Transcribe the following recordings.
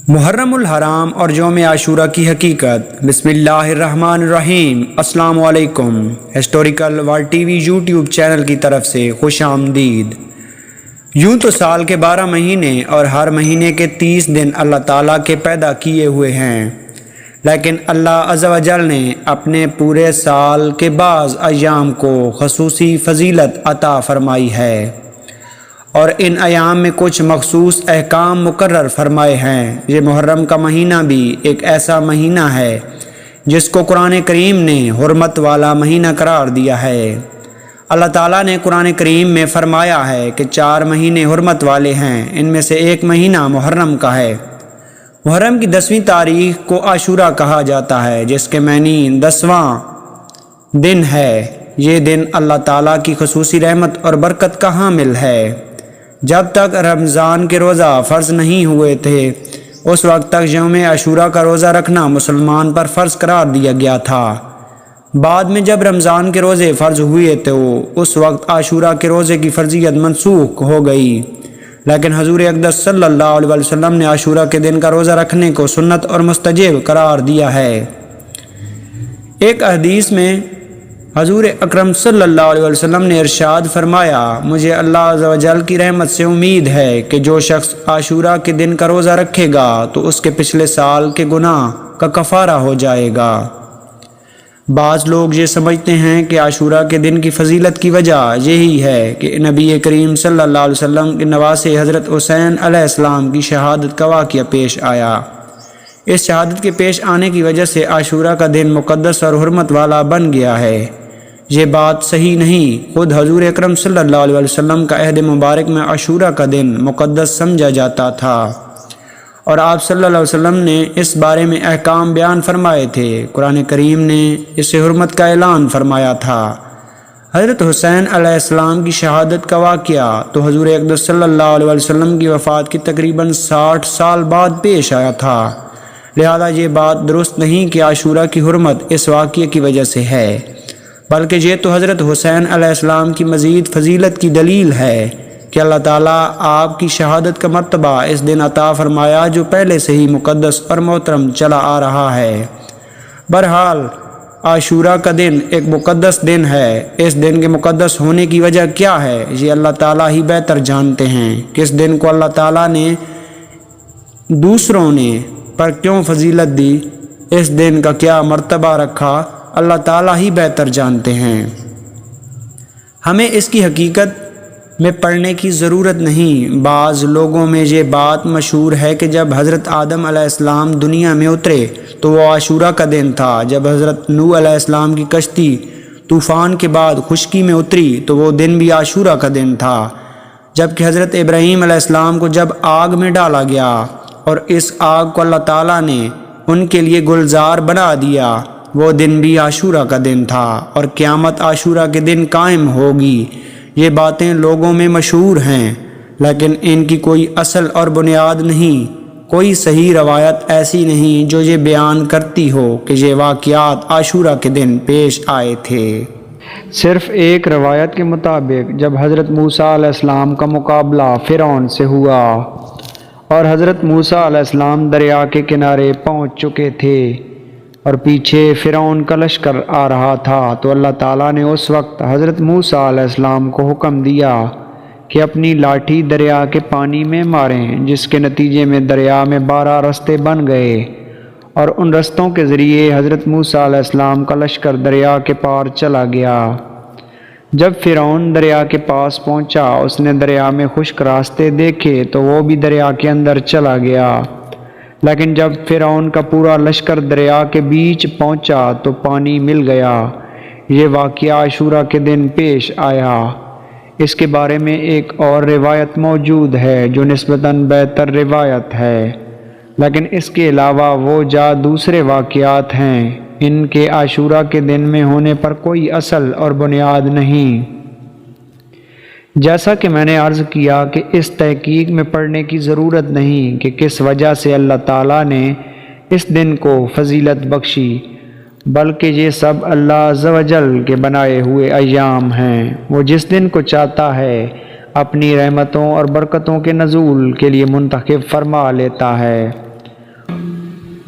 محرم الحرام اور یوم عاشورہ کی حقیقت۔ بسم اللہ الرحمن الرحیم۔ السلام علیکم۔ Historical world T V YouTube channel کی طرف سے خوش آمدید۔ یوں تو سال کے 12 مہینے اور ہر مہینے کے 30 دن اللہ تعالیٰ کے پیدا کیے ہوئے ہیں، لیکن اللہ عز و جل نے اپنے پورے سال کے بعض ایام کو خصوصی فضیلت عطا فرمائی ہے، اور ان ایام میں کچھ مخصوص احکام مقرر فرمائے ہیں۔ یہ محرم کا مہینہ بھی ایک ایسا مہینہ ہے جس کو قرآن کریم نے حرمت والا مہینہ قرار دیا ہے۔ اللہ تعالیٰ نے قرآن کریم میں فرمایا ہے کہ 4 مہینے حرمت والے ہیں، ان میں سے ایک مہینہ محرم کا ہے۔ محرم کی 10ویں تاریخ کو عاشورہ کہا جاتا ہے، جس کے معنی 10واں دن ہے۔ یہ دن اللہ تعالیٰ کی خصوصی رحمت اور برکت کا حامل ہے۔ جب تک رمضان کے روزہ فرض نہیں ہوئے تھے، اس وقت تک یوم عاشورہ کا روزہ رکھنا مسلمان پر فرض قرار دیا گیا تھا۔ بعد میں جب رمضان کے روزے فرض ہوئے تو اس وقت عاشورہ کے روزے کی فرضیت منسوخ ہو گئی، لیکن حضور اقدس صلی اللہ علیہ وسلم نے عاشورہ کے دن کا روزہ رکھنے کو سنت اور مستحب قرار دیا ہے۔ ایک حدیث میں حضور اکرم صلی اللہ علیہ وسلم نے ارشاد فرمایا، مجھے اللہ عز و جل کی رحمت سے امید ہے کہ جو شخص عاشورہ کے دن کا روزہ رکھے گا تو اس کے پچھلے سال کے گناہ کا کفارہ ہو جائے گا۔ بعض لوگ یہ سمجھتے ہیں کہ عاشورہ کے دن کی فضیلت کی وجہ یہی ہے کہ نبی کریم صلی اللہ علیہ وسلم کے نواسے حضرت حسین علیہ السلام کی شہادت کا واقعہ پیش آیا۔ اس شہادت کے پیش آنے کی وجہ سے عاشورہ کا دن مقدس اور حرمت والا بن گیا ہے۔ یہ بات صحیح نہیں۔ خود حضور اکرم صلی اللہ علیہ وسلم کا عہد مبارک میں عاشورہ کا دن مقدس سمجھا جاتا تھا، اور آپ صلی اللہ علیہ وسلم نے اس بارے میں احکام بیان فرمائے تھے۔ قرآن کریم نے اسے حرمت کا اعلان فرمایا تھا۔ حضرت حسین علیہ السلام کی شہادت کا واقعہ تو حضور اقدس صلی اللہ علیہ وسلم کی وفات کی تقریباً 60 سال بعد پیش آیا تھا، لہذا یہ بات درست نہیں کہ عاشورہ کی حرمت اس واقعے کی وجہ سے ہے، بلکہ یہ تو حضرت حسین علیہ السلام کی مزید فضیلت کی دلیل ہے کہ اللہ تعالیٰ آپ کی شہادت کا مرتبہ اس دن عطا فرمایا جو پہلے سے ہی مقدس اور محترم چلا آ رہا ہے۔ بہرحال عاشورہ کا دن ایک مقدس دن ہے۔ اس دن کے مقدس ہونے کی وجہ کیا ہے، یہ اللہ تعالیٰ ہی بہتر جانتے ہیں کہ اس دن کو اللہ تعالیٰ نے دوسروں نے پر کیوں فضیلت دی، اس دن کا کیا مرتبہ رکھا، اللہ تعالیٰ ہی بہتر جانتے ہیں۔ ہمیں اس کی حقیقت میں پڑھنے کی ضرورت نہیں۔ بعض لوگوں میں یہ بات مشہور ہے کہ جب حضرت آدم علیہ السلام دنیا میں اترے تو وہ عاشورہ کا دن تھا، جب حضرت نوح علیہ السلام کی کشتی طوفان کے بعد خشکی میں اتری تو وہ دن بھی عاشورہ کا دن تھا، جبکہ حضرت ابراہیم علیہ السلام کو جب آگ میں ڈالا گیا اور اس آگ کو اللہ تعالیٰ نے ان کے لیے گلزار بنا دیا، وہ دن بھی عاشورہ کا دن تھا، اور قیامت عاشورہ کے دن قائم ہوگی۔ یہ باتیں لوگوں میں مشہور ہیں، لیکن ان کی کوئی اصل اور بنیاد نہیں۔ کوئی صحیح روایت ایسی نہیں جو یہ بیان کرتی ہو کہ یہ واقعات عاشورہ کے دن پیش آئے تھے۔ صرف ایک روایت کے مطابق جب حضرت موسیٰ علیہ السلام کا مقابلہ فرعون سے ہوا اور حضرت موسیٰ علیہ السلام دریا کے کنارے پہنچ چکے تھے اور پیچھے فرعون کا لشکر آ رہا تھا، تو اللہ تعالیٰ نے اس وقت حضرت موسیٰ علیہ السلام کو حکم دیا کہ اپنی لاٹھی دریا کے پانی میں ماریں، جس کے نتیجے میں دریا میں 12 رستے بن گئے، اور ان رستوں کے ذریعے حضرت موسیٰ علیہ السلام کا لشکر دریا کے پار چلا گیا۔ جب فرعون دریا کے پاس پہنچا، اس نے دریا میں خشک راستے دیکھے تو وہ بھی دریا کے اندر چلا گیا، لیکن جب فرعون کا پورا لشکر دریا کے بیچ پہنچا تو پانی مل گیا۔ یہ واقعہ عاشورہ کے دن پیش آیا۔ اس کے بارے میں ایک اور روایت موجود ہے جو نسبتاً بہتر روایت ہے، لیکن اس کے علاوہ وہ دوسرے واقعات ہیں، ان کے عاشورہ کے دن میں ہونے پر کوئی اصل اور بنیاد نہیں۔ جیسا کہ میں نے عرض کیا کہ اس تحقیق میں پڑھنے کی ضرورت نہیں کہ کس وجہ سے اللہ تعالیٰ نے اس دن کو فضیلت بخشی، بلکہ یہ سب اللہ عز و جل کے بنائے ہوئے ایام ہیں۔ وہ جس دن کو چاہتا ہے اپنی رحمتوں اور برکتوں کے نزول کے لیے منتخب فرما لیتا ہے۔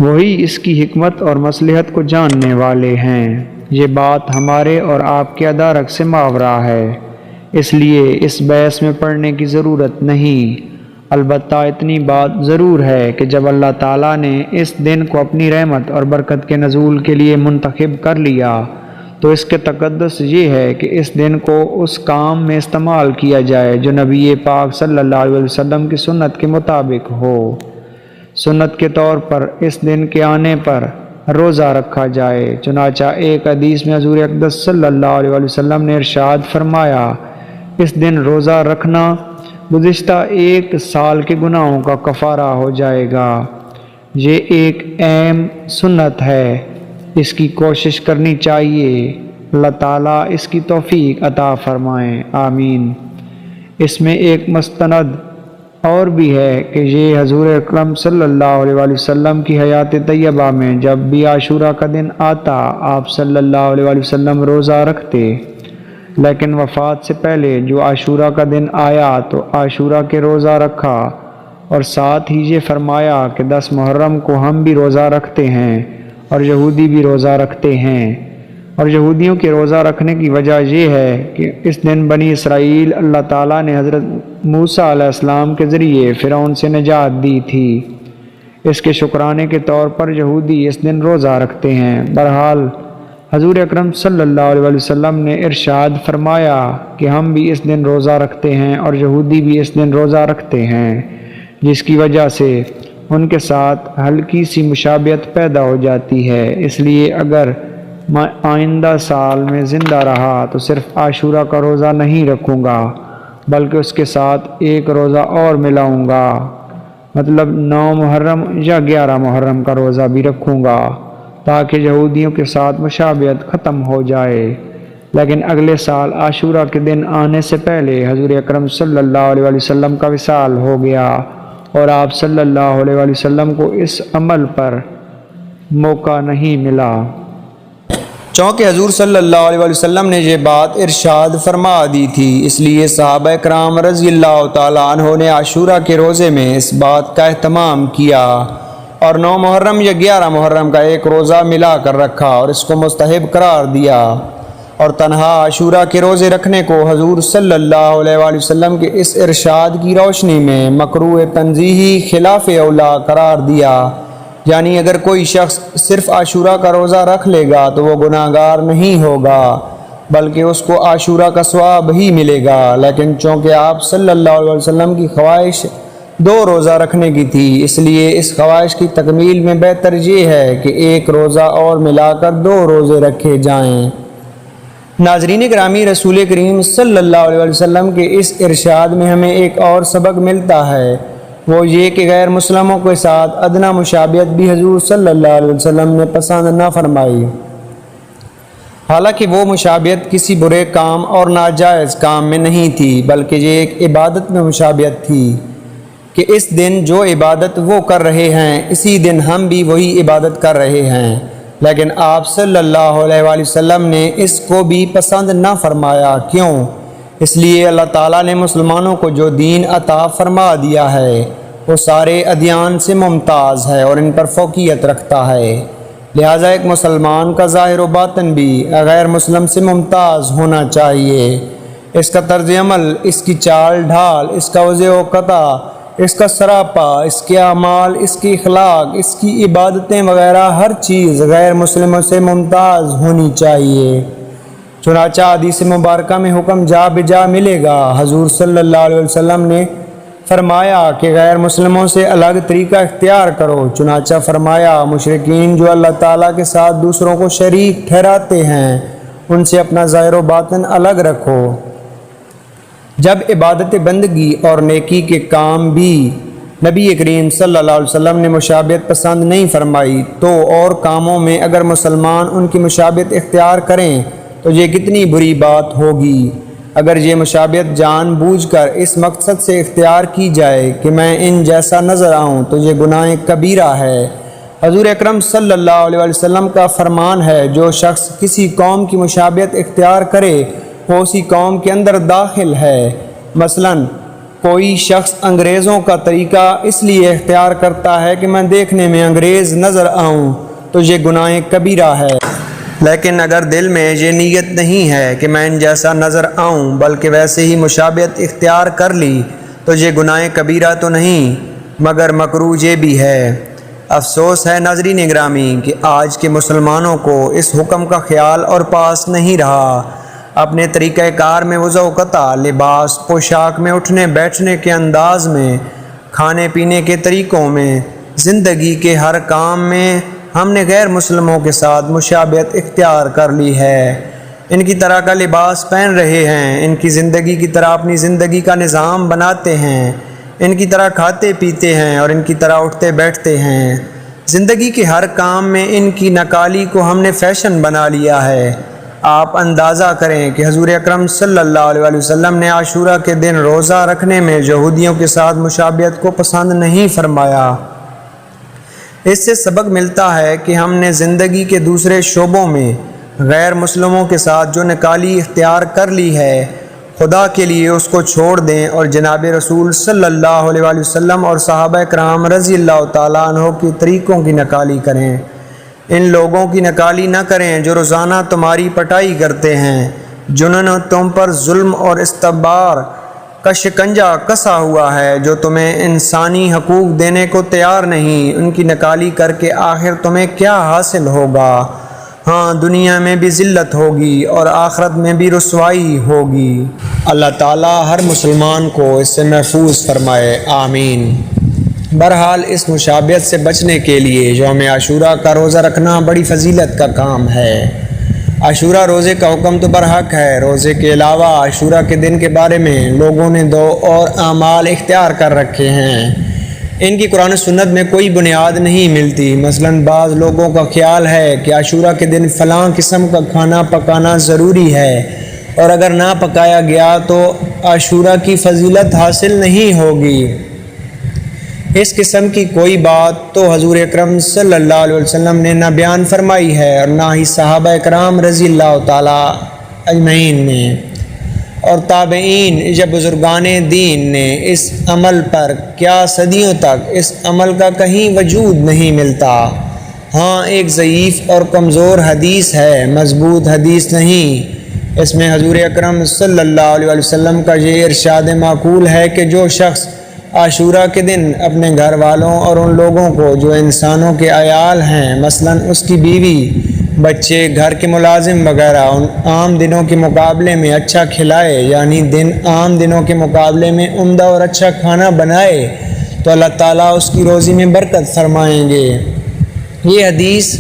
وہی اس کی حکمت اور مصلحت کو جاننے والے ہیں۔ یہ بات ہمارے اور آپ کے ادارک سے ماورا ہے، اس لیے اس بحث میں پڑھنے کی ضرورت نہیں۔ البتہ اتنی بات ضرور ہے کہ جب اللہ تعالیٰ نے اس دن کو اپنی رحمت اور برکت کے نزول کے لیے منتخب کر لیا تو اس کے تقدس یہ ہے کہ اس دن کو اس کام میں استعمال کیا جائے جو نبی پاک صلی اللہ علیہ وسلم کی سنت کے مطابق ہو۔ سنت کے طور پر اس دن کے آنے پر روزہ رکھا جائے۔ چنانچہ ایک حدیث میں حضور اقدس صلی اللہ علیہ وسلم نے ارشاد فرمایا، اس دن روزہ رکھنا گزشتہ 1 سال کے گناہوں کا کفارہ ہو جائے گا۔ یہ ایک اہم سنت ہے، اس کی کوشش کرنی چاہیے۔ اللہ تعالیٰ اس کی توفیق عطا فرمائیں، آمین۔ اس میں ایک مستند اور بھی ہے کہ یہ حضور اکرم صلی اللہ علیہ وسلم کی حیات طیبہ میں جب بھی عاشورہ کا دن آتا آپ صلی اللہ علیہ وسلم روزہ رکھتے، لیکن وفات سے پہلے جو عاشورہ کا دن آیا تو عاشورہ کے روزہ رکھا، اور ساتھ ہی یہ فرمایا کہ 10 محرم کو ہم بھی روزہ رکھتے ہیں اور یہودی بھی روزہ رکھتے ہیں۔ اور یہودیوں کے روزہ رکھنے کی وجہ یہ ہے کہ اس دن بنی اسرائیل اللہ تعالیٰ نے حضرت موسیٰ علیہ السلام کے ذریعے فرعون سے نجات دی تھی۔ اس کے شکرانے کے طور پر یہودی اس دن روزہ رکھتے ہیں۔ بہرحال حضور اکرم صلی اللہ علیہ وسلم نے ارشاد فرمایا کہ ہم بھی اس دن روزہ رکھتے ہیں اور یہودی بھی اس دن روزہ رکھتے ہیں، جس کی وجہ سے ان کے ساتھ ہلکی سی مشابہت پیدا ہو جاتی ہے۔ اس لیے اگر میں آئندہ سال میں زندہ رہا تو صرف عاشورہ کا روزہ نہیں رکھوں گا بلکہ اس کے ساتھ ایک روزہ اور ملاؤں گا، مطلب 9 محرم یا 11 محرم کا روزہ بھی رکھوں گا تاکہ یہودیوں کے ساتھ مشابہت ختم ہو جائے۔ لیکن اگلے سال عاشورہ کے دن آنے سے پہلے حضور اکرم صلی اللہ علیہ وسلم کا وصال ہو گیا اور آپ صلی اللہ علیہ وسلم کو اس عمل پر موقع نہیں ملا۔ چونکہ حضور صلی اللہ علیہ وسلم نے یہ بات ارشاد فرما دی تھی، اس لیے صحابہ کرام رضی اللہ تعالیٰ عنہ نے عاشورہ کے روزے میں اس بات کا اہتمام کیا اور 9 محرم یا 11 محرم کا ایک روزہ ملا کر رکھا اور اس کو مستحب قرار دیا۔ اور تنہا عاشورہ کے روزے رکھنے کو حضور صلی اللہ علیہ وسلم کے اس ارشاد کی روشنی میں مکروہ تنزیہی خلاف اولا قرار دیا، یعنی اگر کوئی شخص صرف عاشورہ کا روزہ رکھ لے گا تو وہ گناہگار نہیں ہوگا بلکہ اس کو عاشورہ کا ثواب ہی ملے گا۔ لیکن چونکہ آپ صلی اللہ علیہ وسلم کی خواہش 2 روزہ رکھنے کی تھی، اس لیے اس خواہش کی تکمیل میں بہتر یہ ہے کہ ایک روزہ اور ملا کر 2 روزے رکھے جائیں۔ ناظرین گرامی، رسول کریم صلی اللہ علیہ وسلم کے اس ارشاد میں ہمیں ایک اور سبق ملتا ہے، وہ یہ کہ غیر مسلموں کے ساتھ ادنا مشابہت بھی حضور صلی اللہ علیہ وسلم نے پسند نہ فرمائی، حالانکہ وہ مشابہت کسی برے کام اور ناجائز کام میں نہیں تھی بلکہ یہ ایک عبادت میں مشابہت تھی کہ اس دن جو عبادت وہ کر رہے ہیں اسی دن ہم بھی وہی عبادت کر رہے ہیں، لیکن آپ صلی اللہ علیہ وسلم نے اس کو بھی پسند نہ فرمایا۔ کیوں؟ اس لیے اللہ تعالیٰ نے مسلمانوں کو جو دین عطا فرما دیا ہے وہ سارے ادیان سے ممتاز ہے اور ان پر فوقیت رکھتا ہے، لہٰذا ایک مسلمان کا ظاہر و باطن بھی غیر مسلم سے ممتاز ہونا چاہیے۔ اس کا طرز عمل، اس کی چال ڈھال، اس کا وضع و قطع، اس کا سراپا، اس کے اعمال، اس کی اخلاق، اس کی عبادتیں وغیرہ ہر چیز غیر مسلموں سے ممتاز ہونی چاہیے۔ چنانچہ حدیث مبارکہ میں حکم جا بجا ملے گا۔ حضور صلی اللہ علیہ وسلم نے فرمایا کہ غیر مسلموں سے الگ طریقہ اختیار کرو۔ چنانچہ فرمایا مشرکین جو اللہ تعالیٰ کے ساتھ دوسروں کو شریک ٹھہراتے ہیں ان سے اپنا ظاہر و باطن الگ رکھو۔ جب عبادت بندگی اور نیکی کے کام بھی نبی کریم صلی اللہ علیہ وسلم نے مشابہت پسند نہیں فرمائی تو اور کاموں میں اگر مسلمان ان کی مشابہت اختیار کریں تو یہ کتنی بری بات ہوگی۔ اگر یہ مشابہت جان بوجھ کر اس مقصد سے اختیار کی جائے کہ میں ان جیسا نظر آؤں تو یہ گناہ کبیرہ ہے۔ حضور اکرم صلی اللہ علیہ وسلم کا فرمان ہے، جو شخص کسی قوم کی مشابہت اختیار کرے وہ اسی قوم کے اندر داخل ہے۔ مثلا کوئی شخص انگریزوں کا طریقہ اس لیے اختیار کرتا ہے کہ میں دیکھنے میں انگریز نظر آؤں تو یہ گناہ کبیرہ ہے، لیکن اگر دل میں یہ نیت نہیں ہے کہ میں ان جیسا نظر آؤں بلکہ ویسے ہی مشابہت اختیار کر لی تو یہ گناہ کبیرہ تو نہیں مگر مکروہ یہ بھی ہے۔ افسوس ہے ناظرین گرامی کہ آج کے مسلمانوں کو اس حکم کا خیال اور پاس نہیں رہا۔ اپنے طریقہ کار میں وضو و قطع، لباس، پوشاک میں، اٹھنے بیٹھنے کے انداز میں، کھانے پینے کے طریقوں میں، زندگی کے ہر کام میں ہم نے غیر مسلموں کے ساتھ مشابہت اختیار کر لی ہے۔ ان کی طرح کا لباس پہن رہے ہیں، ان کی زندگی کی طرح اپنی زندگی کا نظام بناتے ہیں، ان کی طرح کھاتے پیتے ہیں اور ان کی طرح اٹھتے بیٹھتے ہیں۔ زندگی کے ہر کام میں ان کی نقالی کو ہم نے فیشن بنا لیا ہے۔ آپ اندازہ کریں کہ حضور اکرم صلی اللہ علیہ وسلم نے عاشورہ کے دن روزہ رکھنے میں یہودیوں کے ساتھ مشابہت کو پسند نہیں فرمایا۔ اس سے سبق ملتا ہے کہ ہم نے زندگی کے دوسرے شعبوں میں غیر مسلموں کے ساتھ جو نقالی اختیار کر لی ہے، خدا کے لیے اس کو چھوڑ دیں اور جناب رسول صلی اللہ علیہ وسلم اور صحابہ کرام رضی اللہ تعالیٰ عنہ کے طریقوں کی نقالی کریں۔ ان لوگوں کی نقالی نہ کریں جو روزانہ تمہاری پٹائی کرتے ہیں، جنہوں نے تم پر ظلم اور استکبار کا شکنجہ کسا ہوا ہے، جو تمہیں انسانی حقوق دینے کو تیار نہیں۔ ان کی نقالی کر کے آخر تمہیں کیا حاصل ہوگا؟ ہاں، دنیا میں بھی ذلت ہوگی اور آخرت میں بھی رسوائی ہوگی۔ اللہ تعالیٰ ہر مسلمان کو اس سے محفوظ فرمائے، آمین۔ بہرحال اس مشابہت سے بچنے کے لیے یوم عاشورہ کا روزہ رکھنا بڑی فضیلت کا کام ہے۔ عاشورہ روزے کا حکم تو برحق ہے۔ روزے کے علاوہ عاشورہ کے دن کے بارے میں لوگوں نے دو اور اعمال اختیار کر رکھے ہیں۔ ان کی قرآن و سنت میں کوئی بنیاد نہیں ملتی۔ مثلاً بعض لوگوں کا خیال ہے کہ عاشورہ کے دن فلاں قسم کا کھانا پکانا ضروری ہے اور اگر نہ پکایا گیا تو عاشورہ کی فضیلت حاصل نہیں ہوگی۔ اس قسم کی کوئی بات تو حضور اکرم صلی اللہ علیہ وسلم نے نہ بیان فرمائی ہے اور نہ ہی صحابہ کرام رضی اللہ تعالیٰ اجمعین نے اور تابعین یا بزرگان دین نے۔ اس عمل پر کیا صدیوں تک اس عمل کا کہیں وجود نہیں ملتا۔ ہاں، ایک ضعیف اور کمزور حدیث ہے، مضبوط حدیث نہیں۔ اس میں حضور اکرم صلی اللہ علیہ وسلم کا یہ ارشاد معقول ہے کہ جو شخص عاشورہ کے دن اپنے گھر والوں اور ان لوگوں کو جو انسانوں کے عیال ہیں، مثلاً اس کی بیوی، بچے، گھر کے ملازم وغیرہ، ان عام دنوں کے مقابلے میں اچھا کھلائے، یعنی عام دنوں کے مقابلے میں عمدہ اور اچھا کھانا بنائے تو اللہ تعالیٰ اس کی روزی میں برکت فرمائیں گے۔ یہ حدیث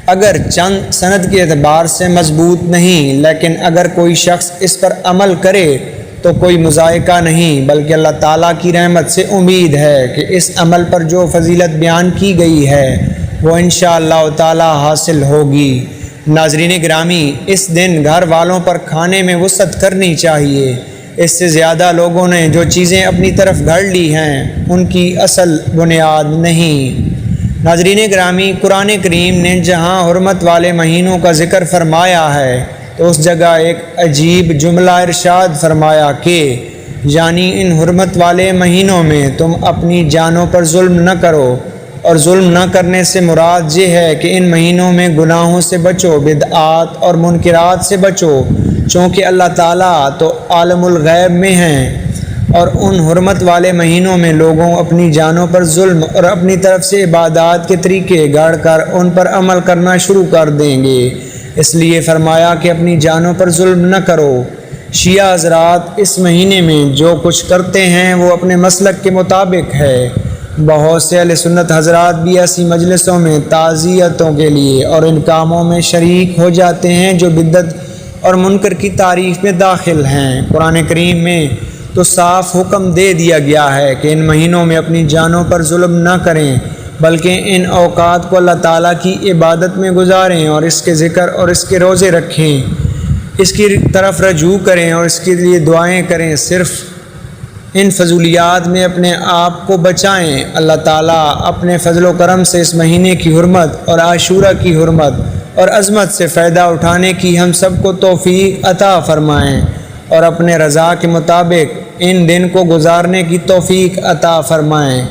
اگر چند سند کے اعتبار سے مضبوط نہیں، لیکن اگر کوئی شخص اس پر عمل کرے تو کوئی مذائقہ نہیں، بلکہ اللہ تعالیٰ کی رحمت سے امید ہے کہ اس عمل پر جو فضیلت بیان کی گئی ہے وہ انشاءاللہ تعالیٰ حاصل ہوگی۔ ناظرین گرامی، اس دن گھر والوں پر کھانے میں وسعت کرنی چاہیے۔ اس سے زیادہ لوگوں نے جو چیزیں اپنی طرف گھڑ لی ہیں ان کی اصل بنیاد نہیں۔ ناظرین گرامی، قرآن کریم نے جہاں حرمت والے مہینوں کا ذکر فرمایا ہے تو اس جگہ ایک عجیب جملہ ارشاد فرمایا کہ یعنی ان حرمت والے مہینوں میں تم اپنی جانوں پر ظلم نہ کرو، اور ظلم نہ کرنے سے مراد یہ ہے کہ ان مہینوں میں گناہوں سے بچو، بدعات اور منکرات سے بچو، چونکہ اللہ تعالیٰ تو عالم الغیب میں ہیں، اور ان حرمت والے مہینوں میں لوگوں اپنی جانوں پر ظلم اور اپنی طرف سے عبادات کے طریقے گھڑ کر ان پر عمل کرنا شروع کر دیں گے۔ اس لیے فرمایا کہ اپنی جانوں پر ظلم نہ کرو۔ شیعہ حضرات اس مہینے میں جو کچھ کرتے ہیں وہ اپنے مسلک کے مطابق ہے۔ بہت سے اہل سنت حضرات بھی ایسی مجلسوں میں تعزیتوں کے لیے اور ان کاموں میں شریک ہو جاتے ہیں جو بدعت اور منکر کی تعریف میں داخل ہیں۔ قرآن کریم میں تو صاف حکم دے دیا گیا ہے کہ ان مہینوں میں اپنی جانوں پر ظلم نہ کریں، بلکہ ان اوقات کو اللہ تعالیٰ کی عبادت میں گزاریں اور اس کے ذکر اور اس کے روزے رکھیں، اس کی طرف رجوع کریں اور اس کے لیے دعائیں کریں۔ صرف ان فضولیات میں اپنے آپ کو بچائیں۔ اللہ تعالیٰ اپنے فضل و کرم سے اس مہینے کی حرمت اور عاشورہ کی حرمت اور عظمت سے فائدہ اٹھانے کی ہم سب کو توفیق عطا فرمائیں اور اپنے رضا کے مطابق ان دن کو گزارنے کی توفیق عطا فرمائیں۔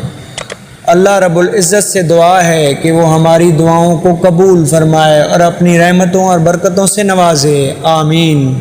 اللہ رب العزت سے دعا ہے کہ وہ ہماری دعاؤں کو قبول فرمائے اور اپنی رحمتوں اور برکتوں سے نوازے، آمین۔